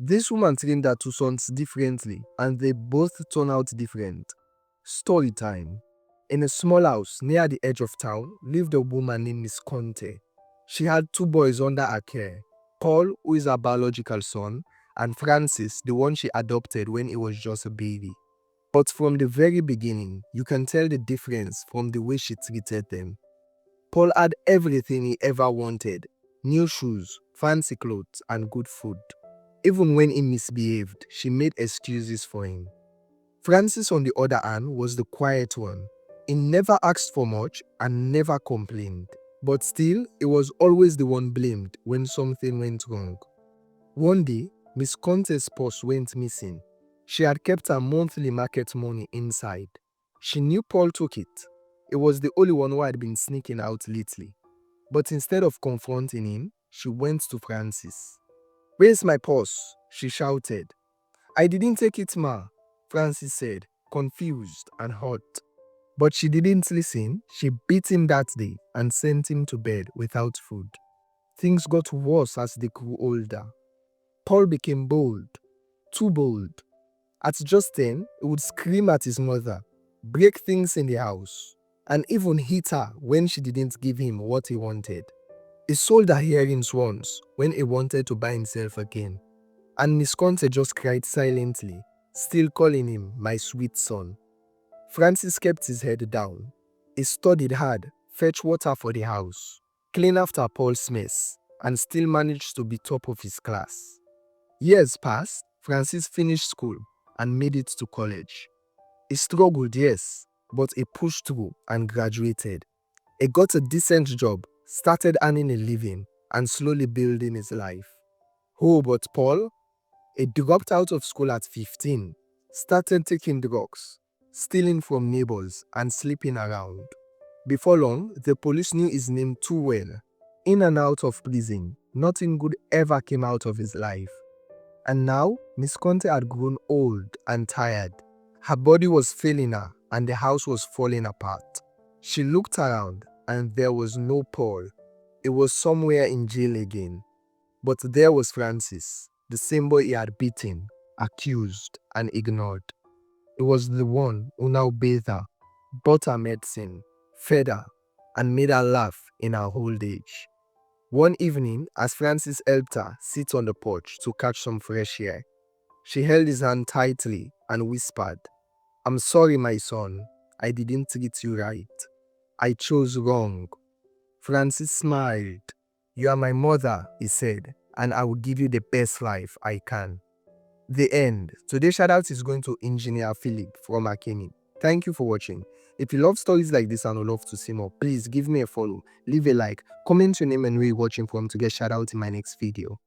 This woman trained her two sons differently, and they both turned out different. Story time. In a small house near the edge of town lived a woman named Miss Conte. She had two boys under her care, Paul, who is her biological son, and Francis, the one she adopted when he was just a baby. But from the very beginning, you can tell the difference from the way she treated them. Paul had everything he ever wanted: new shoes, fancy clothes, and good food. Even when he misbehaved, she made excuses for him. Francis, on the other hand, was the quiet one. He never asked for much and never complained. But still, he was always the one blamed when something went wrong. One day, Miss Conte's purse went missing. She had kept her monthly market money inside. She knew Paul took it. He was the only one who had been sneaking out lately. But instead of confronting him, she went to Francis. "Where's my purse?" she shouted. "I didn't take it, ma," Francis said, confused and hurt. But she didn't listen. She beat him that day and sent him to bed without food. Things got worse as they grew older. Paul became bold, too bold. At just 10, he would scream at his mother, break things in the house, and even hit her when she didn't give him what he wanted. He sold her earrings once when he wanted to buy himself again, and Miss Conte just cried silently, still calling him my sweet son. Francis kept his head down. He studied hard, fetched water for the house, cleaned after Paul's mess, and still managed to be top of his class. Years passed. Francis finished school and made it to college. He struggled, yes, but he pushed through and graduated. He got a decent job, started earning a living, and slowly building his life. Oh, but Paul? He dropped out of school at 15, started taking drugs, stealing from neighbors, and sleeping around. Before long, the police knew his name too well. In and out of prison, nothing good ever came out of his life. And now, Miss Conte had grown old and tired. Her body was failing her, and the house was falling apart. She looked around, and there was no Paul. He was somewhere in jail again. But there was Francis, the same boy he had beaten, accused, and ignored. He was the one who now bathed her, bought her medicine, fed her, and made her laugh in her old age. One evening, as Francis helped her sit on the porch to catch some fresh air, she held his hand tightly and whispered, "I'm sorry, my son. I didn't treat you right. I chose wrong." Francis smiled. "You are my mother," he said, "and I will give you the best life I can." The end. Today's shoutout is going to Engineer Philip from Akemi. Thank you for watching. If you love stories like this and would love to see more, please give me a follow, leave a like, comment your name and where you're watching from to get shout out in my next video.